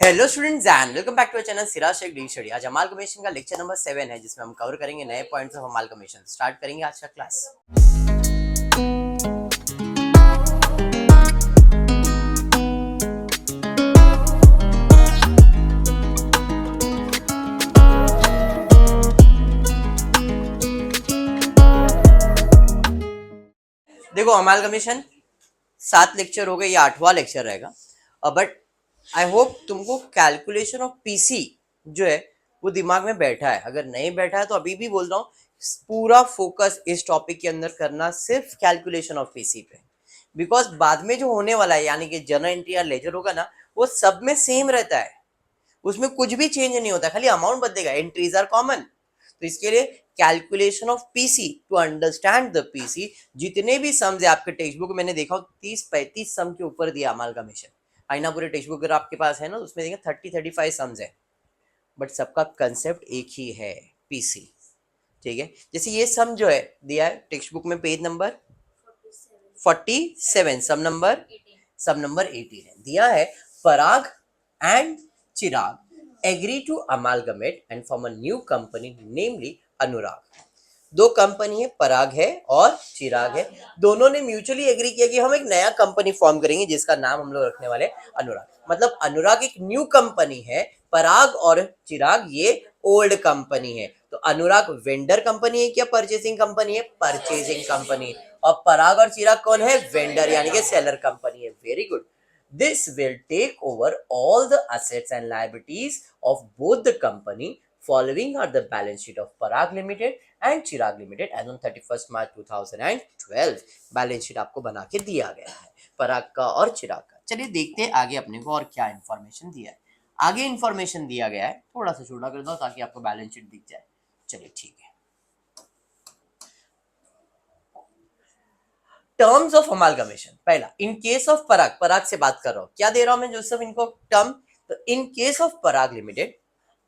Hello students and welcome back to channel Siraj Shaikh the study. आज amalgamation का lecture number 7 है जिसमें हम कवर करेंगे नए पॉइंट्स ऑफ अमालगमेशन। स्टार्ट करेंगे आज का क्लास। देखो अमालगमेशन 7 लेक्चर हो गए, ये 8वां लेक्चर रहेगा। बट आई होप तुमको कैलकुलेशन ऑफ पीसी जो है वो दिमाग में बैठा है। अगर नहीं बैठा है तो अभी भी बोल रहा हूँ, पूरा फोकस इस टॉपिक के अंदर करना सिर्फ कैलकुलेशन ऑफ पीसी पे, बिकॉज बाद में जो होने वाला है यानी कि जर्नल एंट्री या लेजर होगा ना, वो सब में सेम रहता है, उसमें कुछ भी चेंज नहीं होता, खाली अमाउंट बदलेगा, एंट्रीज आर कॉमन। तो इसके लिए calculation of PC, to understand the PC, जितने भी सम्स है आपके टेक्स्ट बुक में, मैंने देखा 30-35 सम के ऊपर दिया अमालगमेशन। आईना पूरे टेक्स्ट बुक अगर आपके पास है ना, उसमें देखेंगे 30-35 सम्स है, बट सबका कंसेप्ट एक ही है, पीसी। ठीक है, जैसे ये सम जो है दिया है टेक्स्ट बुक में, पेज नंबर 47, सम नंबर 18 दिया है। Parag and Chirag agree to amalgamate and form a new company namely Anurag. दो कंपनी है, पराग है और चिराग है, दोनों ने म्यूचुअली एग्री किया कि हम एक नया कंपनी फॉर्म करेंगे जिसका नाम हम लोग रखने वाले अनुराग। मतलब अनुराग एक न्यू कंपनी है, पराग और चिराग ये ओल्ड कंपनी है। तो अनुराग वेंडर कंपनी है क्या परचेसिंग कंपनी है? Purchasing company. और पराग और चिराग कौन है? वेंडर यानी कि सेलर कंपनी है। Very good. This will take over all the assets and liabilities of both the company. Following are the balance sheet of Parag Limited and Chirag Limited as on 31st March 2012. Balance sheet आपको बना के दिया गया है पराग का और चिराग का। चलिए देखते हैं आगे अपने को और क्या इंफॉर्मेशन दिया है। आगे इंफॉर्मेशन दिया गया है, थोड़ा सा छोटा कर दो ताकि आपको बैलेंस शीट दिख जाए। चलिए ठीक है। टर्म्स ऑफ अमालगमेशन, पहला इन केस ऑफ पराग, पराग से बात कर रहा हूं, क्या दे रहा हूं मैं जोसेफ इनको टर्म। तो in case of Parag limited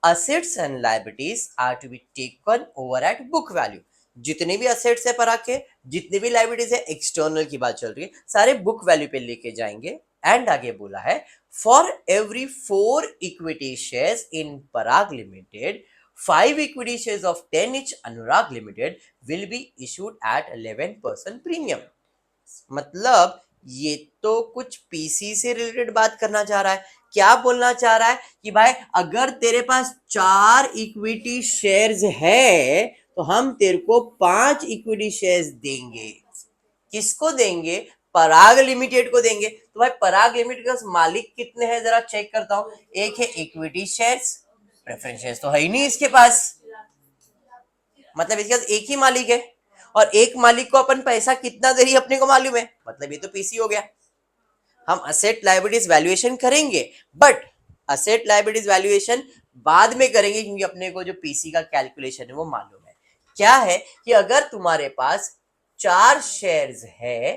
assets and liabilities are to be taken over at book value। जितने भी assets है पराग के, जितने भी liabilities है, एक्सटर्नल की बात चल रही है, सारे बुक वैल्यू पे लेके जाएंगे। एंड आगे बोला है for every 4 equity shares in Parag limited 5 equity shares of 10 each Anurag limited will be issued at 11% premium. मतलब ये तो कुछ पीसी से रिलेटेड बात करना चाह रहा है। क्या बोलना चाह रहा है कि भाई अगर तेरे पास 4 इक्विटी शेयर्स है तो हम तेरे को 5 इक्विटी शेयर्स देंगे। किसको देंगे? पराग लिमिटेड को देंगे। तो भाई पराग लिमिटेड के मालिक कितने हैं जरा चेक करता हूं। एक है इक्विटी शेयर्स, प्रेफरेंस शेयर्स तो है ही नहीं इसके पास, मतलब इसके पास एक ही मालिक है, और एक मालिक को अपन पैसा कितना दे रही है अपने को मालूम है, मतलब ये तो पीसी हो गया। हम असेट लायबिलिटीज वैल्यूएशन करेंगे, बट असेट लायबिलिटीज वैल्यूएशन बाद में करेंगे क्योंकि अपने को जो पीसी का कैलकुलेशन है वो मालूम है। क्या है कि अगर तुम्हारे पास 4 शेयर्स है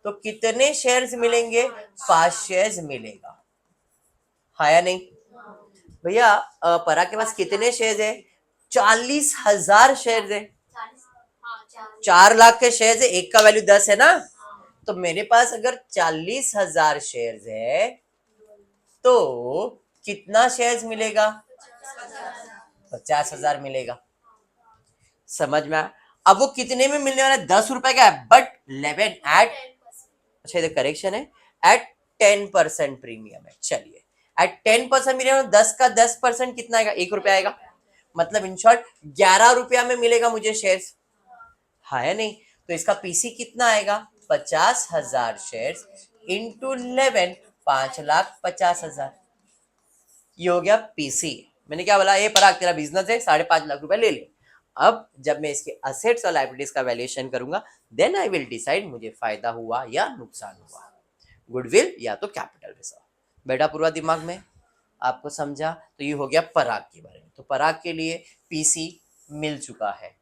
तो कितने शेयर्स मिलेंगे? 5 शेयर्स मिलेगा, हाँ या नहीं भैया? पराग के पास कितने शेयर्स है? 40,000 शेयर्स है। 4 लाख के शेयर्स है, एक का वैल्यू 10 है ना, तो मेरे पास अगर 40,000 शेयर्स है तो कितना शेयर्स मिलेगा? 50,000 मिलेगा। समझ में आया? अब वो कितने में मिलने वाला है? 10 रुपए का है, बट 11 एट, अच्छा इधर करेक्शन है, एट 10% प्रीमियम है। चलिए एट 10% मिलेगा, 10 का 10% कितना आएगा? 1 रुपया आएगा। मतलब इन शॉर्ट 11 रुपया में मिलेगा मुझे शेयर्स, हाँ है नहीं? तो इसका पीसी कितना आएगा? 50,000 शेयर्स इंटू 11, 5,50,000। ये हो गया पीसी। मैंने क्या बोला? ये पराग तेरा बिजनेस है, 5.5 लाख रुपए ले ले। अब जब मैं इसके असेट्स और लायबिलिटीज का वैल्यूएशन करूंगा, देन आई विल डिसाइड मुझे फायदा हुआ या नुकसान हुआ, गुडविल या तो कैपिटल रिजर्व। बेटा पूरा दिमाग में आपको समझा? तो ये हो गया पराग के बारे में। तो पराग के लिए पीसी मिल चुका है।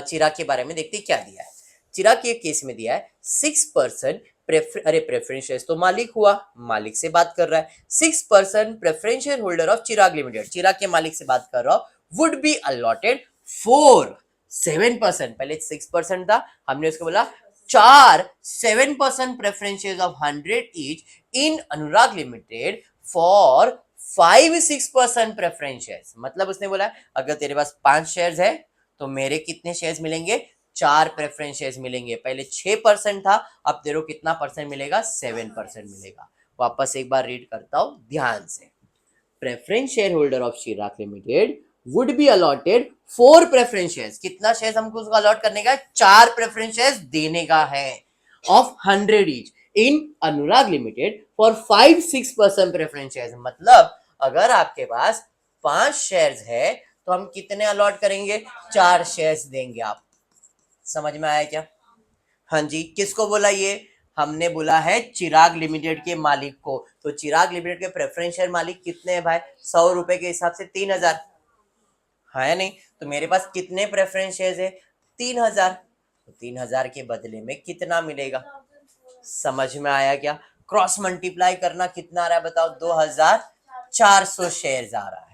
चिराग के बारे में देखते क्या दिया है। चिराग के केस में दिया है 6% प्रेफरेंस शेयर्स, तो मालिक हुआ, मालिक से बात कर रहा है। 6% preferential holder of Chirag limited, Chirag के मालिक से बात कर रहा हूं, वुड बी अलॉटेड फॉर 7%, पहले 6% था, हमने उसको बोला 7% preference shares of 100 each in Anurag limited for 5-6% preference shares. मतलब उसने बोला अगर तेरे पास 5 शेयर्स है तो मेरे कितने शेयर्स मिलेंगे, 4 प्रेफरेंस शेयर्स मिलेंगे। पहले 6% था, अब तेरे को कितना परसेंट मिलेगा, 7% मिलेगा। वापस एक बार रीड करता हूं ध्यान से। Preference share holder of Chirag limited would be allotted 4 preference shares. कितना शेयर्स हमको उसको अलॉट करने का है, 4 प्रेफरेंस शेयर्स देने का है of 100 each in Anurag limited for 5-6% preference shares. मतलब अगर आपके पास 5 शेयर्स है तो हम कितने अलॉट करेंगे, 4 शेयर्स देंगे। आप समझ में आया क्या? हाँ जी, किसको बोला ये, हमने बोला है चिराग लिमिटेड के मालिक को। तो चिराग लिमिटेड के प्रेफरेंस शेयर मालिक कितने हैं भाई, 100 रुपए के हिसाब से 3000 है नहीं। तो मेरे पास कितने प्रेफरेंस शेयर है, 3000। तो 3000 के बदले में कितना मिलेगा, समझ में आया क्या? क्रॉस मल्टीप्लाई करना कितना आ रहा है बताओ, 2400 शेयर आ रहा है।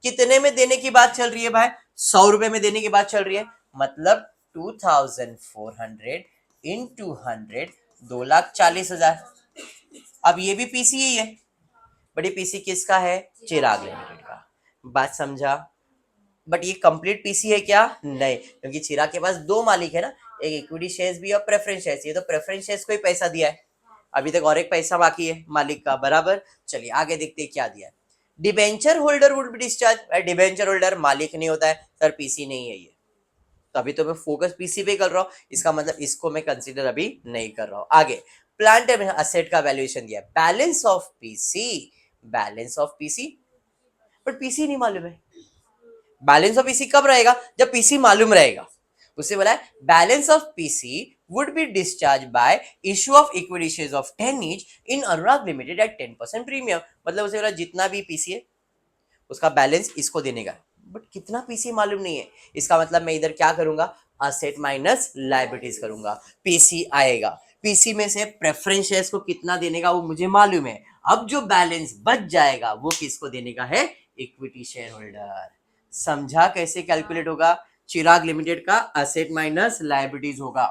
कितने में देने की बात चल रही है भाई, 100 रुपए में देने की बात चल रही है। मतलब 2400 इंटू 100, 2,40,000। अब ये भी पीसी ही है, बड़ी पीसी किसका है, चिराग लिमिटेड का। बात समझा? बट ये कंप्लीट पीसी है क्या, नहीं, क्योंकि चिराग के पास 2 मालिक है ना, एक इक्विटी शेयर्स भी और प्रेफरेंस शेयर्स। ये तो प्रेफरेंस शेयर्स को ही पैसा दिया है, अभी तक और एक पैसा बाकी है मालिक का, बराबर। चलिए आगे देखते हैं क्या दिया है। Debenture holder would be discharge. Debenture holder मालिक नहीं होता है सर, पीसी नहीं है ये, तो अभी तो मैं फोकस पीसी पे कर रहा हूँ, इसका मतलब इसको मैं कंसीडर अभी नहीं कर रहा हूँ। आगे प्लांट एंड असेट का वैल्यूएशन दिया, balance of PC, balance of PC, but PC नहीं मालूम है। बैलेंस ऑफ पीसी कब रहेगा, जब पीसी मालूम रहेगा। उससे बोला है balance of PC would be discharged by issue of equity shares of 10 each in Anurag Limited at 10% premium। मतलब उसे बोला जितना भी पीसी है उसका बैलेंस इसको देने का, बट कितना पीसी मालूम नहीं है। इसका मतलब मैं इधर क्या करूंगा, असेट माइनस लायबिलिटीज करूंगा। पीसी आएगा, पीसी में से प्रेफरेंस शेयर्स को कितना देने का वो मुझे मालूम है। अब जो बैलेंस बच जाएगा वो किसको देने का है, इक्विटी शेयर होल्डर। समझा कैसे कैलकुलेट होगा, चिराग लिमिटेड का असेट माइनस लायबिलिटीज होगा,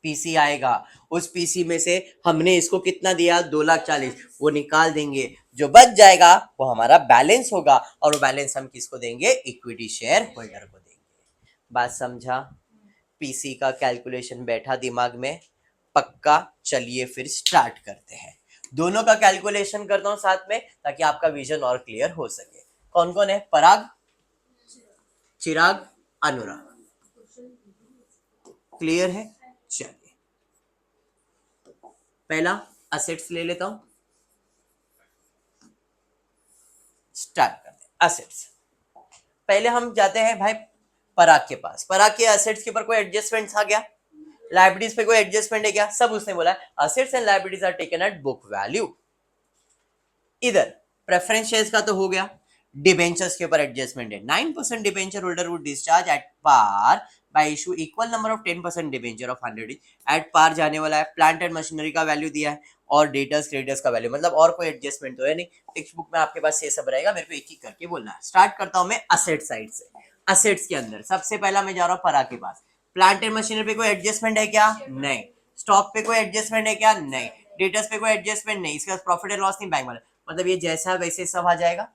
पीसी आएगा, उस पीसी में से हमने इसको कितना दिया, 2,40,000, वो निकाल देंगे, जो बच जाएगा वो हमारा बैलेंस होगा, और वो बैलेंस हम किसको देंगे, इक्विटी शेयर होल्डर को देंगे। बात समझा? पीसी का कैलकुलेशन बैठा दिमाग में पक्का? चलिए फिर स्टार्ट करते हैं, दोनों का कैलकुलेशन करता हूं साथ में ताकि आपका विजन और क्लियर हो सके। कौन कौन है, पराग, चिराग, अनुराग, क्लियर है? चलिए पहला असेट्स ले लेता हूं, स्टार्ट करते हैं। असेट्स पहले हम जाते हैं भाई पराग के पास। पराग के असेट्स के ऊपर कोई एडजस्टमेंट आ गया, लाइबिलिटीज पे कोई एडजस्टमेंट है क्या, सब उसने बोला assets and liabilities are taken at book value. इधर प्रेफरेंस शेयर्स का तो हो गया, डिबेंचर्स के ऊपर एडजस्टमेंट है, 9% debenture holder would discharge at par by issue equal number of 10% debenture of 100 at par जाने वाला है। प्लांट एंड मशीनरी का वैल्यू दिया है और डेटर्स क्रेडिटर्स का वैल्यू, मतलब और कोई एडजस्टमेंट तो है नहीं। टेक्स्ट बुक में आपके पास ये सब रहेगा, मेरे को एक एक करके बोलना है। स्टार्ट करता हूं मैं असेट साइड से। असेट्स के अंदर सबसे पहला मैं जा रहा हूं पराग के पास। प्लांट एंड मशीनरी पे कोई एडजस्टमेंट है क्या, नहीं। स्टॉक पे कोई एडजस्टमेंट है क्या, नहीं। डेटर्स पे कोई एडजस्टमेंट नहीं, इसका प्रॉफिट एंड लॉस नहीं बैंक वाला, मतलब ये जैसा वैसे सब आ जाएगा।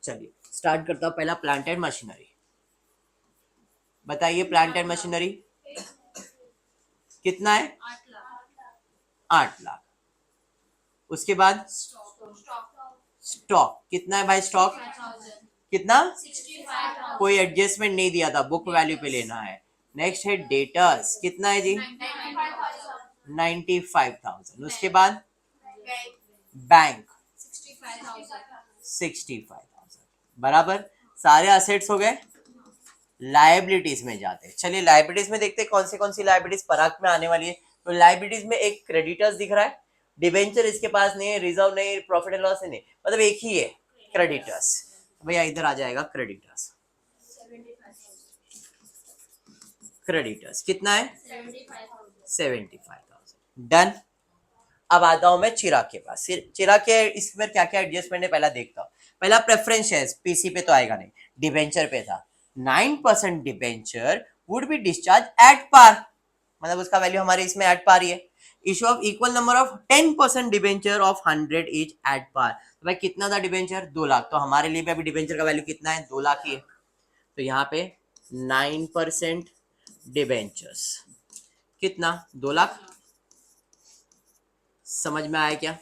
चलिए स्टार्ट करता हूं, पहला प्लांट एंड मशीनरी। बताइए प्लांट एंड मशीनरी कितना है, 8 लाख। उसके बाद स्टॉक कितना है भाई, स्टॉक कितना, कोई एडजस्टमेंट नहीं दिया था, बुक वैल्यू पे लेना है। नेक्स्ट है डेटर्स, कितना है जी, 95,000। उसके बाद बैंक 65,000, बराबर। सारे असेट्स हो गए। लायबिलिटीज में जाते हैं, चलिए लायबिलिटीज में देखते हैं कौन सी लायबिलिटीज पराग में आने वाली है। तो लायबिलिटीज में एक क्रेडिटर्स दिख रहा है, डिबेंचर इसके पास नहीं है, रिजर्व नहीं, प्रॉफिट एंड लॉस नहीं, मतलब एक ही है, क्रेडिटर्स। भैया इधर आ जाएगा क्रेडिटर्स, क्रेडिटर्स कितना है, 75,000, डन। अब आता हूं मैं चिराग के पास। चिराग के इसमें क्या क्या एडजस्टमेंट है पहला देखता हूं। पहला प्रेफरेंस शेयर्स, पीसी पे तो आएगा नहीं, डिबेंचर पे था। 9% debenture would be discharge at par, मतलब उसका वैल्यू हमारे इसमें एट पार ही है। Issue of equal number of 10% debenture of 100 each at par. तो भाई कितना था डिबेंचर? 2 लाख। तो हमारे लिए भी अभी डिबेंचर का वैल्यू कितना है? 2 लाख ही है। तो यहाँ पे 9% डिबेंचर्स कितना? 2 लाख। समझ में आया क्या?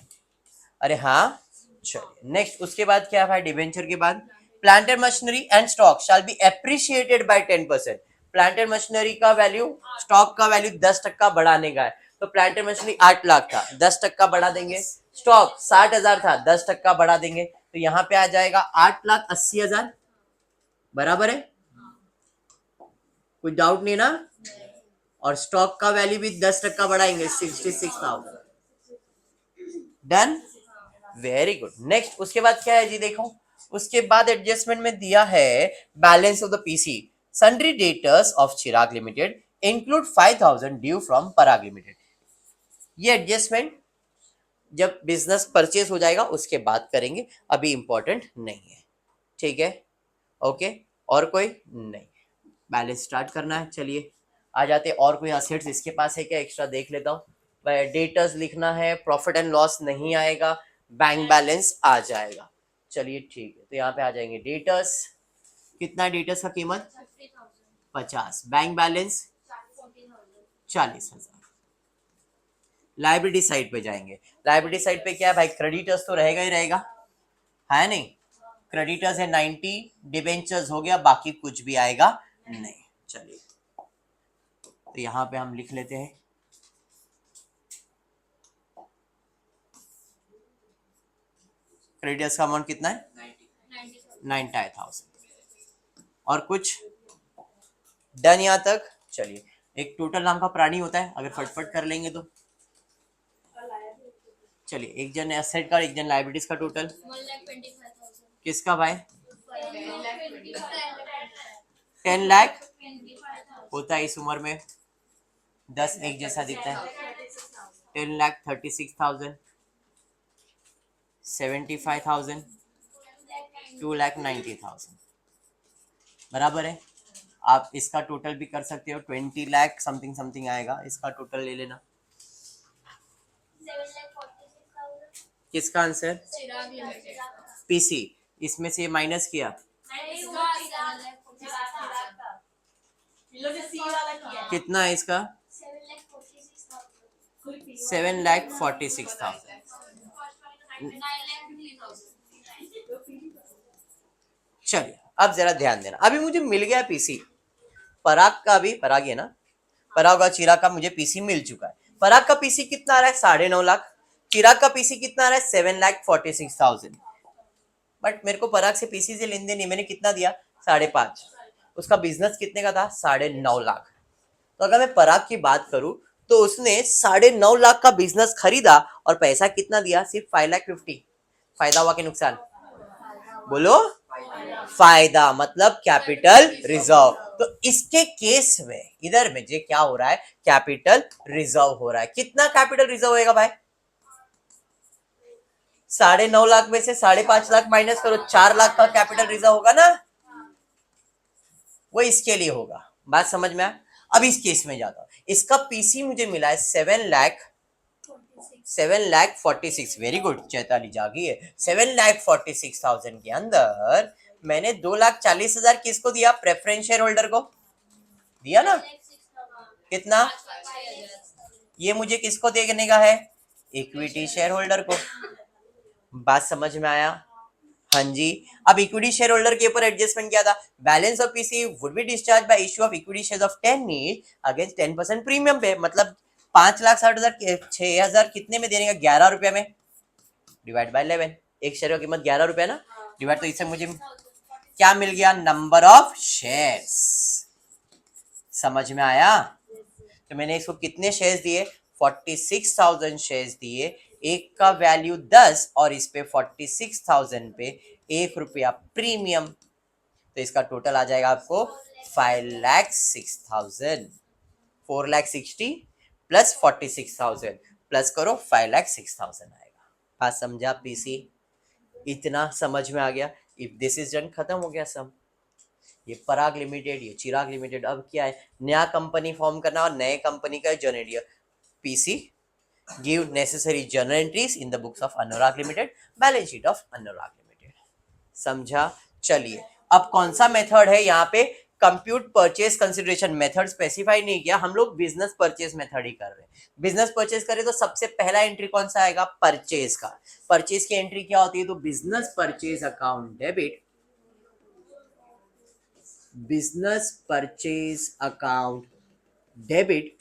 अरे हाँ। चलिए नेक्स्ट, उसके बाद क्या है भाई? डिबेंचर के बाद plant and machinery and stock shall be appreciated by 10%। Plant and machinery का वैल्यू, स्टॉक का वैल्यू 10% बढ़ाने का है। तो प्लांट एंड मशीनरी 8 लाख था, 10% बढ़ा देंगे। स्टॉक 60,000 था, 10% बढ़ा देंगे। तो यहाँ पे आ जाएगा 8,80,000। बराबर है? कोई डाउट नहीं ना? और स्टॉक का वैल्यू भी 10% बढ़ाएंगे, 66,000। Done, very good. नेक्स्ट उसके बाद क्या है जी? देखो उसके बाद एडजस्टमेंट में दिया है balance of the PC sundry debtors of Chirag limited include 5,000 due from Parag limited. ये एडजस्टमेंट जब बिजनेस परचेज हो जाएगा उसके बाद करेंगे, अभी इंपॉर्टेंट नहीं है। ठीक है, ओके। और कोई नहीं, बैलेंस स्टार्ट करना है। चलिए आ जाते। और कोई असेट्स इसके पास है क्या? एक्स्ट्रा देख लेता हूँ। डेटर्स लिखना है, प्रॉफिट एंड लॉस नहीं आएगा, बैंक बैलेंस आ जाएगा। चलिए ठीक है, तो यहाँ पे आ जाएंगे डेटर्स। कितना डेटर्स का कीमत? 50। Bank balance 40,000। लाइबिलिटी साइड पे जाएंगे। लाइबिलिटी साइड पे क्या है भाई? क्रेडिटर्स तो रहेगा ही रहेगा, है नहीं? क्रेडिटर्स है 90, डिबेंचर्स हो गया, बाकी कुछ भी आएगा नहीं। चलिए तो यहाँ पे हम लिख लेते हैं क्रेडिटर्स का अमाउंट कितना है? 90,000। और कुछ डन यहाँ तक? चलिए, एक टोटल नाम का प्राणी होता है, अगर फटफट कर लेंगे तो। चलिए, एक जन एसेट का, एक जन लाइबिलिटीज का टोटल। किसका भाई? 10 लाख होता है इस उम्र में, 10 एक जैसा दिखता है। 10,36,000, 75,000, 2,90,000। बराबर है? आप इसका टोटल भी कर सकते हो, 20 लाख समथिंग समथिंग आएगा, इसका टोटल ले लेना। किसका आंसर? पीसी। इसमें से माइनस किया, कितना है इसका? 7,46,000। चलिए अब जरा ध्यान देना, अभी मुझे मिल गया पीसी। पराग का भी, पराग है ना, पराग और चिराग का मुझे पीसी मिल चुका है। पराग का पीसी कितना आ रहा है? 9.5 लाख। चिराग का पीसी कितना आ रहा है? 7,46,000। बट मेरे को पराग से पीसी से लेन देन नहीं, मैंने कितना दिया? 5.5। उसका बिजनेस कितने का था? 9.5 लाख। तो अगर मैं पराग की बात करूं तो उसने 9.5 लाख का बिजनेस खरीदा और पैसा कितना दिया? सिर्फ 5,50,000। फायदा हुआ कि नुकसान? बोलो। फायदा, मतलब कैपिटल रिजर्व। तो इसके केस में इधर में जो क्या हो रहा है? कैपिटल रिजर्व हो रहा है। कितना कैपिटल रिजर्व होएगा भाई? 9.5 लाख में से 5.5 लाख माइनस करो, 4 लाख का कैपिटल रिजर्व होगा ना, वो इसके लिए होगा। बात समझ में आया? अब इस केस में जाता हूं, इसका पीसी मुझे मिला है 7,46,000। वेरी गुड, चैताली जागी है। 7,46,000 के अंदर मैंने 2,40,000 किसको दिया? प्रेफरेंस शेयर होल्डर को दिया ना। कितना? ये मुझे किसको देने का है? इक्विटी शेयर होल्डर को। बात समझ में आया? हाँ जी। अब इक्विटी शेयर होल्डर के ऊपर एडजस्टमेंट क्या था? Balance of PC would be discharge by issue of equity shares of 10 each against 10% premium पे। मतलब 5,60,000 6,000 कितने में देने का? 11 रुपए में। डिवाइड बाय 11, एक शेयर की कीमत 11 रुपए ना, डिवाइड। तो इससे मुझे क्या मिल गया? Number of shares. समझ में आया? तो मैंने इसको कितने शेयर्स दिए? 46,000 शेयर्स दिए। एक का वैल्यू 10 और इस पे 46,000 पे 1 रुपया प्रीमियम। तो इसका टोटल आ जाएगा आपको 5,06,000। 4,60,000 प्लस 46,000 प्लस करो 5,06,000 आएगा। बात समझा पीसी? इतना समझ में आ गया? इफ दिस इज डन, खत्म हो गया सब। ये पराग लिमिटेड, ये चिराग लिमिटेड। अब क्या है? नया कंपनी फॉर्म करना और नए कंपनी का generate PC give necessary journal entries in the books of Anurag limited, balance sheet of Anurag limited. समझा? चलिए, अब कौन सा मेथड है यहाँ पे? Compute purchase consideration method specify नहीं किया, हम लोग बिजनेस परचेज मेथड ही कर रहे हैं। बिजनेस परचेज करें तो सबसे पहला एंट्री कौन सा आएगा? परचेज का। परचेज की एंट्री क्या होती है? तो business purchase account debit, business purchase account debit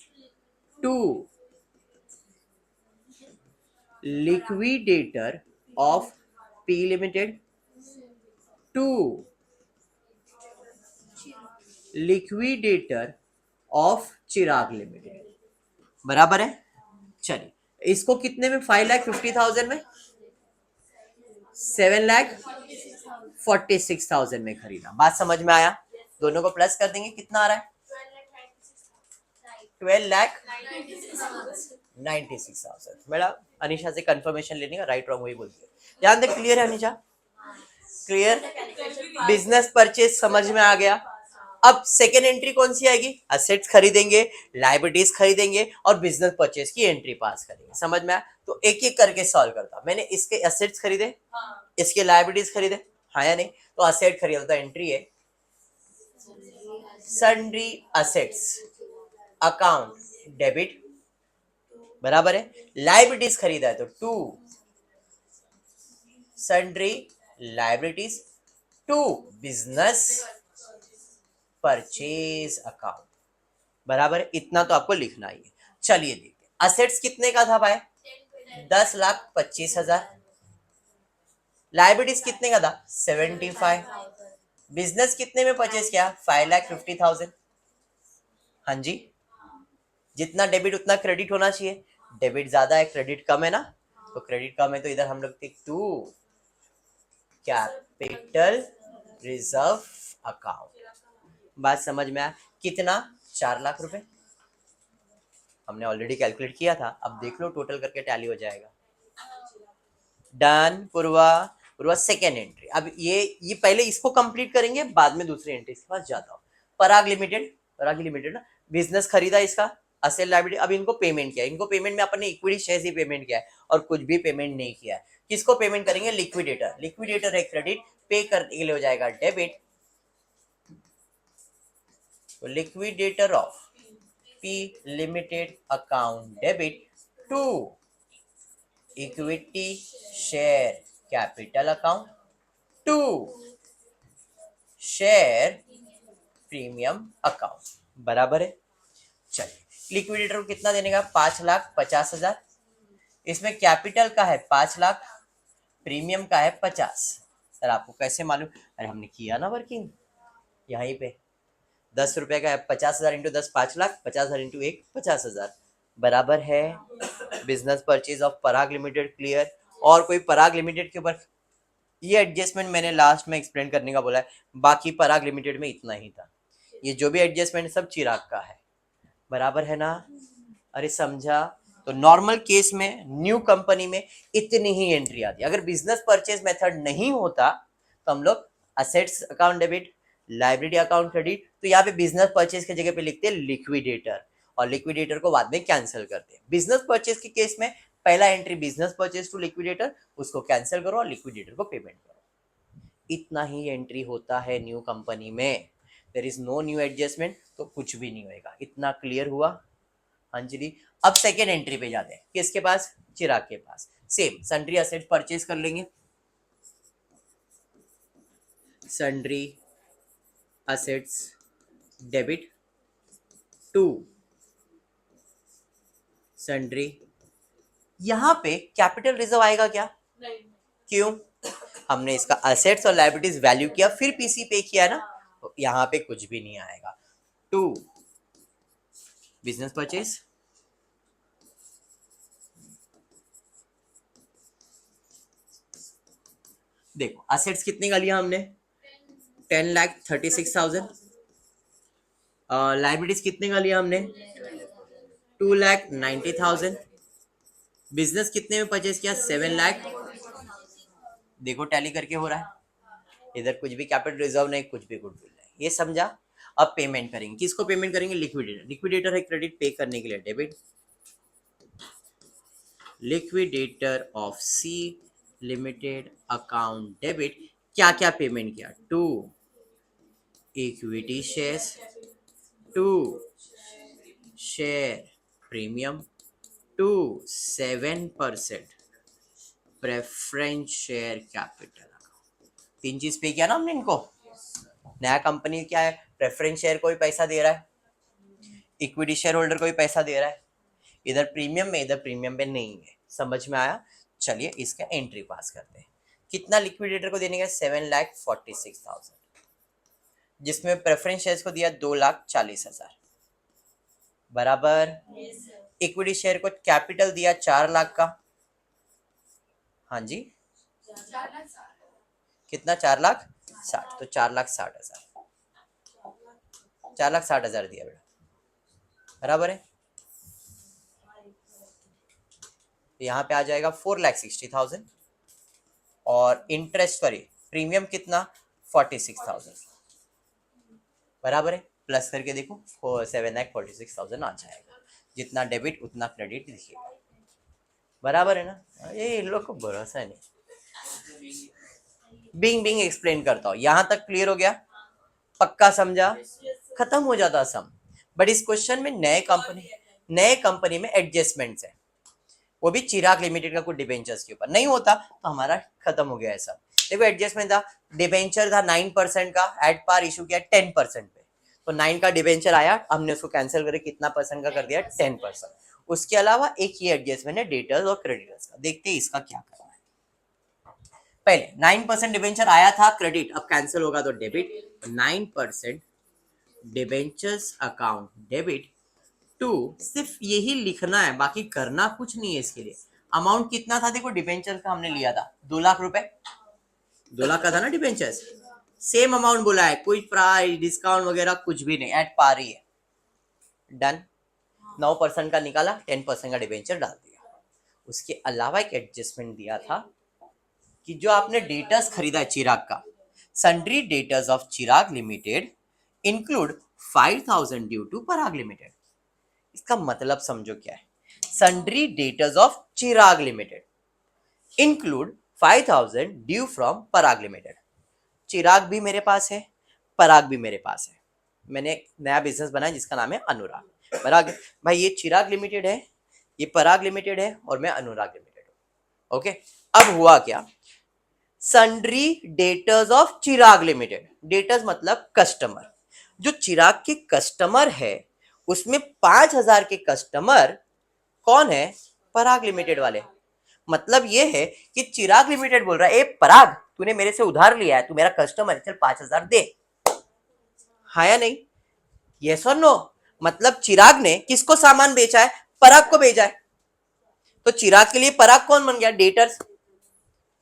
to liquidator of P limited to liquidator of Chirag limited. बराबर है? चलिए, इसको कितने में? 5,50,000 में, 7,46,000 में खरीदा। बात समझ में आया? दोनों को प्लस कर देंगे, कितना आ रहा है? 12,96,000। मेरा अनिशा से कंफर्मेशन लेने का, राइट रॉन्ग वही बोलती है। ध्यान दे, क्लियर है अनिशा? क्लियर? बिजनेस परचेज समझ में आ गया। अब सेकेंड एंट्री कौन सी आएगी? असेट्स खरीदेंगे, लायबिलिटीज खरीदेंगे और बिजनेस परचेज की एंट्री पास करेंगे। समझ में आया? तो एक एक करके सॉल्व करता। मैंने इसके असेट्स खरीदे, इसके लायबिलिटीज खरीदे, हाँ या नहीं? तो असेट खरीदा तो एंट्री है सन्ड्री असेट्स अकाउंट डेबिट, बराबर है। लायबिलिटीज खरीदा है तो to sundry liabilities to business purchase account, बराबर है। इतना तो आपको लिखना ही है। चलिए देखते, असेट्स कितने का था भाई? 10,25,000। लायबिलिटीज कितने का था? 75। बिजनेस कितने में परचेज किया? 5,50,000। हाँ जी, जितना डेबिट उतना क्रेडिट होना चाहिए। डेबिट ज्यादा है, क्रेडिट कम है ना, तो क्रेडिट कम है तो इधर हम लोग टू कैपिटल रिजर्व अकाउंट। बात समझ में आया? कितना? 4,00,000 रुपए। हमने ऑलरेडी कैलकुलेट किया था, अब देख लो टोटल करके टैली हो जाएगा। डन पूर्वा। पूर्वा सेकेंड एंट्री। अब ये पहले इसको कंप्लीट करेंगे, बाद में दूसरी एंट्री के पास जाता हूँ। पराग लिमिटेड, पराग लिमिटेड ना, बिजनेस खरीदा इसका, असेट लायबिलिटी। अब इनको पेमेंट किया, इनको पेमेंट में अपन ने इक्विटी शेयर ही पेमेंट किया है और कुछ भी पेमेंट नहीं किया है। किसको पेमेंट करेंगे? लिक्विडेटर। लिक्विडेटर है क्रेडिट, पे करने के लिए हो जाएगा डेबिट। तो liquidator of P limited account debit to equity share capital account to share premium account, बराबर है। चलिए, लिक्विडेटर को कितना देने का? 5,50,000। इसमें कैपिटल का है 5,00,000, प्रीमियम का है 50। सर आपको कैसे मालूम? अरे हमने किया ना वर्किंग यहीं पे। 10 रुपए का है, 50,000 इंटू 10 5,00,000, 50,000 इंटू 1 50,000, बराबर है। Business purchase of Parag limited clear. और कोई पराग लिमिटेड के ऊपर ये एडजस्टमेंट मैंने लास्ट में एक्सप्लेन करने का बोला है, बाकी पराग लिमिटेड में इतना ही था। ये जो भी एडजस्टमेंट सब चिराग का है, बराबर है ना? अरे समझा? तो नॉर्मल केस में न्यू कंपनी में इतनी ही एंट्री आती है। अगर बिजनेस परचेज मेथड नहीं होता तो हम लोग assets account debit, liability account credit, तो यहाँ पे बिजनेस परचेज की जगह पे लिखते हैं लिक्विडेटर और लिक्विडेटर को बाद में कैंसिल करते हैं। बिजनेस परचेज के केस में पहला entry business purchase to liquidator, उसको कैंसिल करो और लिक्विडेटर को पेमेंट करो। इतना ही एंट्री होता है न्यू कंपनी में। There is no new adjustment, तो कुछ भी नहीं होएगा। इतना क्लियर हुआ? हाँ जी। अब सेकेंड एंट्री पे जाते हैं, किसके पास? चिराग के पास। सेम सन्ड्री असेट परचेज कर लेंगे, sundry assets debit to sundry. यहां पे कैपिटल रिजर्व आएगा क्या? नहीं। क्यों? हमने इसका असेट्स और लायबिलिटीज वैल्यू किया, फिर पीसी पे किया ना, तो यहाँ पे कुछ भी नहीं आएगा। टू बिजनेस परचेज देखो, असेट्स कितने का लिया हमने? 10,36,000। लाइबिलिटीज कितने का लिया हमने? 2,90,000। बिजनेस कितने में परचेज किया? 7,00,000। देखो टैली करके हो रहा है, इधर कुछ भी कैपिटल रिजर्व नहीं, कुछ भी गुडविल नहीं। ये समझा? अब पेमेंट करेंगे, किसको पेमेंट करेंगे? लिक्विडेटर। लिक्विडेटर है क्रेडिट, पे करने के लिए debit liquidator of C limited account debit क्या क्या पेमेंट किया? 2 equity shares, 2 share premium, 2 7% preference share capital. 3 चीज पे किया ना हमने इनको। नया कंपनी क्या है? प्रेफरेंस शेयर को भी पैसा दे रहा है, इक्विटी शेयर होल्डर को भी पैसा दे रहा है, इधर प्रीमियम में इधर प्रीमियम में नहीं है। समझ में आया? चलिए इसका एंट्री पास करते हैं। कितना लिक्विडेटर को देने का? 7,46,000, जिसमें प्रेफरेंस शेयर्स को दिया 2,40,000 बराबर। इक्विटी शेयर को कैपिटल दिया 4 लाख का। हाँ जी, कितना? 4,60,000, तो 4,60,000, 4,60,000 दिया बेटा, बराबर है। यहाँ पे आ जाएगा 4,60,000 और इंटरेस्ट सॉरी प्रीमियम कितना? 46,000 बराबर है। प्लस करके देखो 7,46,000 आ जाएगा। जितना डेबिट उतना क्रेडिट लिखिएगा, बराबर है ना? ये इन लोग को भरोसा नहीं। बिंग एक्सप्लेन करता हूँ। यहाँ तक क्लियर हो गया? पक्का समझा? खत्म हो जाता सम। बट इस क्वेश्चन में नए कंपनी में एडजस्टमेंट्स है, वो भी चिराग लिमिटेड का कुछ डिबेंचर्स के ऊपर। नहीं होता तो हमारा खत्म हो गया है सब। देखो एडजस्टमेंट था, डिबेंचर था 9% का, एट पार इशू किया 10% पे, तो 9 का डिबेंचर आया, हमने उसको कैंसिल करके कितना परसेंट का कर दिया? 10%। उसके अलावा एक ये एडजस्टमेंट है डेटर्स और क्रेडिटर्स का। देखते हैं इसका क्या करना है। पहले 9% डिबेंचर आया था क्रेडिट, अब कैंसिल होगा तो debit. 9% debentures account debit to, सिर्फ यही लिखना है, बाकी करना कुछ नहीं है इसके लिए। अमाउंट कितना था? देखो डिबेंचर का हमने लिया था 2 लाख रुपए, 2 लाख का था ना डिबेंचर्स। सेम अमाउंट बोला है, कोई प्राइस डिस्काउंट वगैरह कुछ भी नहीं, एट पार ही है। डन। 9% का निकाला, 10% का डिबेंचर डाल दिया। उसके अलावा एक एडजस्टमेंट दिया था कि जो आपने डेटर्स खरीदा है चिराग का, sundry debtors of Chirag limited include 5,000 due to Parag limited. इसका मतलब समझो क्या है। Sundry debtors of Chirag limited include 5,000 due from Parag limited. Chirag भी मेरे पास है, पराग भी मेरे पास है। मैंने एक नया बिजनेस बनाया जिसका नाम है अनुराग। पराग भाई, ये चिराग लिमिटेड है, ये पराग लिमिटेड है और मैं अनुराग लिमिटेड हूं। ओके, अब हुआ क्या? Sundry debtors of Chirag limited, debtors मतलब कस्टमर। जो चिराग के कस्टमर है उसमें 5,000 के कस्टमर कौन है? पराग लिमिटेड वाले। मतलब ये है कि चिराग लिमिटेड बोल रहा है, ए पराग, तूने मेरे से उधार लिया है, तू मेरा कस्टमर है, चल 5,000 दे। हाँ या नहीं? यस और नो? मतलब चिराग ने किसको सामान बेचा है? पराग को भेजा है। तो चिराग के लिए पराग कौन बन गया? डेटर्स।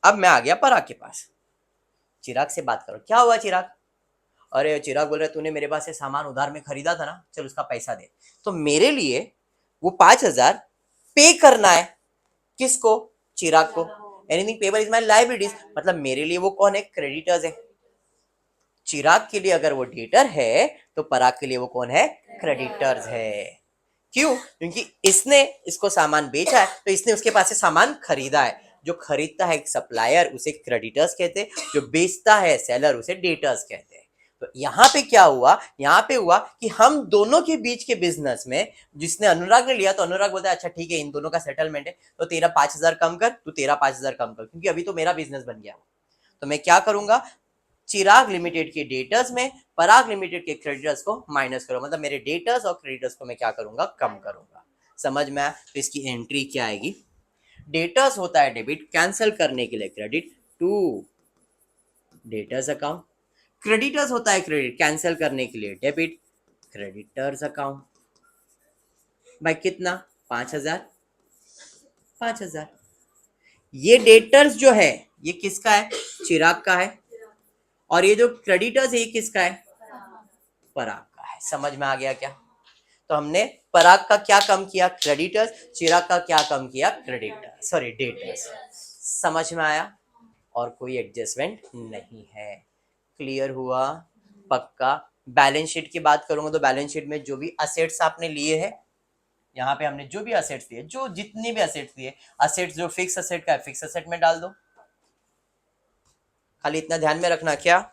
अब मैं आ गया पराग के पास, चिराग से बात करो। क्या हुआ चिराग? अरे चिराग बोल रहे तूने मेरे पास से सामान उधार में खरीदा था ना, चल उसका पैसा दे। तो मेरे लिए वो 5,000 पे करना है। किसको? चिराग को। Anything payable is my liabilities, मतलब मेरे लिए वो कौन है? क्रेडिटर्स है। चिराग के लिए अगर वो डेटर है तो पराग के लिए वो कौन है? क्रेडिटर्स है। क्यों? क्योंकि इसने इसको सामान बेचा है तो इसने उसके पास से सामान खरीदा है। जो खरीदता है एक सप्लायर, उसे क्रेडिटर्स कहते हैं, जो बेचता है सेलर, उसे डेटर्स कहते हैं। तो यहाँ पे क्या हुआ? यहाँ पे हुआ कि हम दोनों के बीच के बिजनेस में, जिसने अनुराग ने लिया तो अनुराग बोलता है अच्छा ठीक है इन दोनों का सेटलमेंट है, तो तेरा 5,000 कम कर, तू तेरा 5,000 कम कर, क्योंकि अभी तो मेरा बिजनेस बन गया। तो मैं क्या करूंगा? चिराग लिमिटेड के डेटर्स में पराग लिमिटेड के क्रेडिटर्स को माइनस करो, मतलब मेरे डेटर्स और क्रेडिटर्स को मैं क्या करूंगा? कम करूंगा। समझ में आया? तो इसकी एंट्री क्या आएगी? डेटर्स होता है डेबिट, कैंसिल करने के लिए credit, to debtors account. Creditors होता है क्रेडिट, कैंसिल करने के लिए डेबिट, क्रेडिटर्स अकाउंट। भाई कितना? 5,000, 5,000। ये डेटर्स जो है ये किसका है? चिराग का है। और ये जो क्रेडिटर्स है ये किसका है? पराग का है। समझ में आ गया क्या? तो हमने पराग का क्या कम किया? क्रेडिटर्स। चिराग का क्या कम किया? Creditor sorry debtors. समझ में आया? और कोई एडजस्टमेंट नहीं है। क्लियर हुआ? पक्का। बैलेंस शीट की बात करूंगा तो बैलेंस शीट में जो भी असेट्स आपने लिए हैं यहाँ पे हमने जो भी असेट्स दिए, जो जितनी भी असेट्स दिए, असेट्स जो फिक्स असेट का है फिक्स असेट में डाल दो। खाली इतना ध्यान में रखना, क्या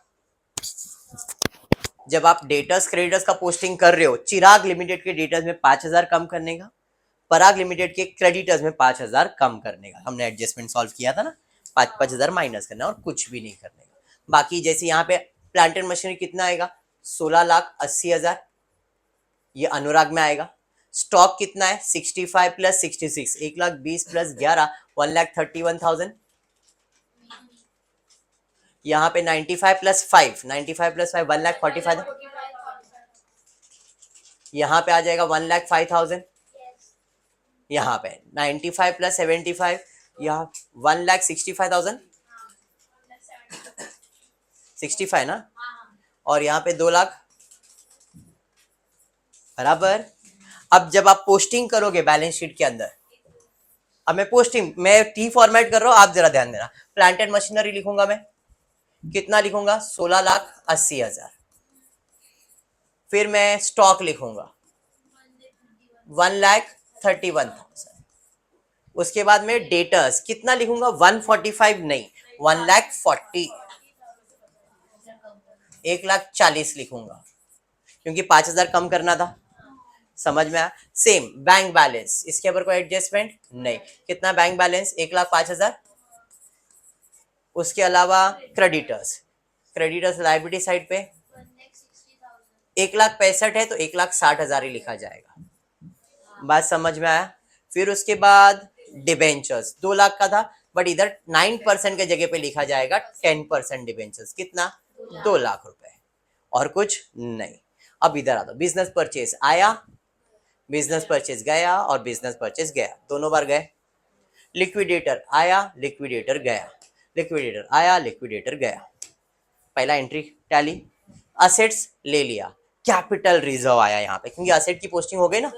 जब आप डेटर्स क्रेडिटर्स का पोस्टिंग कर रहे हो, चिराग लिमिटेड के डेटर्स में 5,000 कम करने का, पराग लिमिटेड के क्रेडिटर्स में 5,000 कम करने का। हमने एडजस्टमेंट सॉल्व किया था ना, 5,000 माइनस करना और कुछ भी नहीं करने का। बाकी जैसे यहाँ पे प्लांट एंड मशीनरी कितना आएगा, 16,80,000, ये अनुराग में आएगा। स्टॉक कितना है, 65 प्लस 66, 1,20,000 प्लस 11, 1,31,000। यहाँ पे 95 प्लस 5, 95 प्लस 5, 1,45,000। यहाँ पे आ जाएगा 1,05,000। यहाँ पे 95 प्लस 75, यहाँ 1,65,000, 65 ना, और यहाँ पे 2 लाख बराबर। अब जब आप पोस्टिंग करोगे बैलेंस शीट के अंदर, अब मैं टी फॉर्मेट कर रहा हूं, आप जरा ध्यान देना। प्लांट एंड मशीनरी लिखूंगा मैं, कितना लिखूंगा, 16,80,000। फिर मैं स्टॉक लिखूंगा 1,31,000। उसके बाद में डेटर्स कितना लिखूंगा, 145 नहीं, 1,40,000, 1,40,000 लिखूंगा, क्योंकि 5,000 कम करना था। समझ में आया। सेम बैंक बैलेंस, इसके ऊपर कोई एडजस्टमेंट नहीं। कितना बैंक बैलेंस, 1,05,000। उसके अलावा क्रेडिटर्स लाइबिलिटी साइड पे 1,65,000 है, तो 1,60,000 ही लिखा जाएगा। बात समझ में आया। फिर उसके बाद डिबेंचर्स 2 लाख का था, बट इधर 9% के जगह पे लिखा जाएगा 10% डिबेंचर्स, कितना, 2 लाख रुपए, और कुछ नहीं। अब इधर आ दो, बिजनेस परचेज आया, बिजनेस परचेज गया, और बिजनेस परचेज गया, दोनों बार गए। लिक्विडेटर आया, लिक्विडेटर गया, लिक्विडेटर आया, लिक्विडेटर गया। पहला एंट्री टैली। असेट्स ले लिया, कैपिटल रिजर्व आया यहाँ पे, क्योंकि असेट की पोस्टिंग हो गई ना,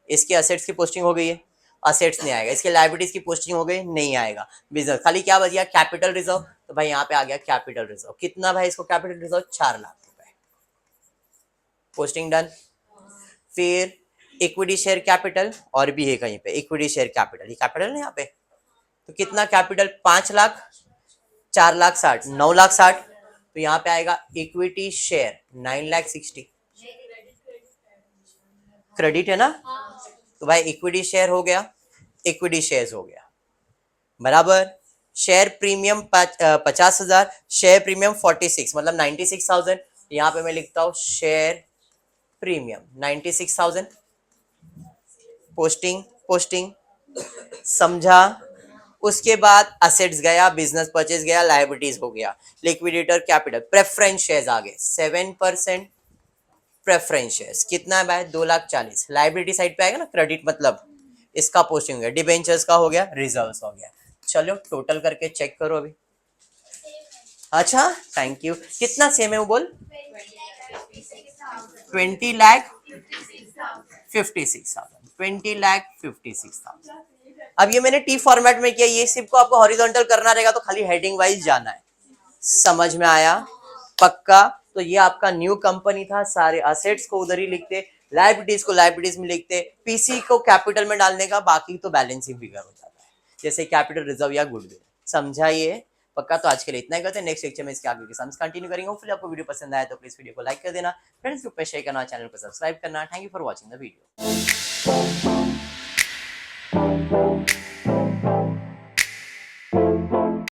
इसके असेट्स की पोस्टिंग हो गई है, असेट्स नहीं आएगा। इसके लायबिलिटीज की पोस्टिंग हो गई, नहीं आएगा। बिजनेस खाली क्या बच गया, कैपिटल रिजर्व, तो भाई यहाँ पे आ गया कैपिटल रिजर्व। कितना भाई इसको कैपिटल रिजर्व, 4 लाख रुपए, पोस्टिंग डन। फिर इक्विटी शेयर कैपिटल, और भी है कहीं पे इक्विटी शेयर कैपिटल, ये कैपिटल है यहाँ पे, तो कितना कैपिटल, 5 लाख, 4,60,000, 9,60,000, तो यहाँ पे आएगा इक्विटी शेयर 9,60,000। क्रेडिट है ना, तो भाई इक्विटी शेयर हो गया, इक्विटी शेयर्स हो गया बराबर। शेयर प्रीमियम 50,000, शेयर प्रीमियम 46, मतलब 96,000। यहाँ पे मैं लिखता हूँ शेयर प्रीमियम 96,000। पोस्टिंग समझा। उसके बाद असेट्स गया, बिजनेस परचेज गया, लायबिलिटीज हो गया, लिक्विडेटर कैपिटल, प्रेफरेंस शेयर्स आ गए 7%। प्रेफरेंस शेयर्स कितना है भाई, 2,40,000। लायबिलिटी साइड पे आएगा ना, क्रेडिट मतलब इसका पोस्टिंग हो गया, डिबेंचर्स का हो गया, रिजर्व्स हो गया। चलो टोटल करके चेक करो अभी। अच्छा थैंक यू। कितना सेम है वो बोल, 20,56,000, 20,56,000। अब ये मैंने टी फॉर्मेट में किया, ये सिर्फ को आपको हॉरिजॉन्टल करना रहेगा, तो खाली हेडिंग वाइज जाना है। समझ में आया पक्का। तो ये आपका न्यू कंपनी था, सारे असेट्स को उधर ही लिखते, लायबिलिटीज को लायबिलिटीज में लिखते, पीसी को कैपिटल में डालने का, बाकी तो बैलेंसिंग फिगर हो जाता है, जैसे कैपिटल रिजर्व या गुडविल। समझा ये पक्का। तो आज के लिए इतना ही करते हैं, नेक्स्ट लेक्चर में इसके आगे के सम्स कंटिन्यू करेंगे। होपफुली आपको वीडियो पसंद आया तो प्लीज वीडियो को लाइक कर देना, फ्रेंड्स ग्रुप पे शेयर करना, चैनल को सब्सक्राइब करना। Thank you for watching the video.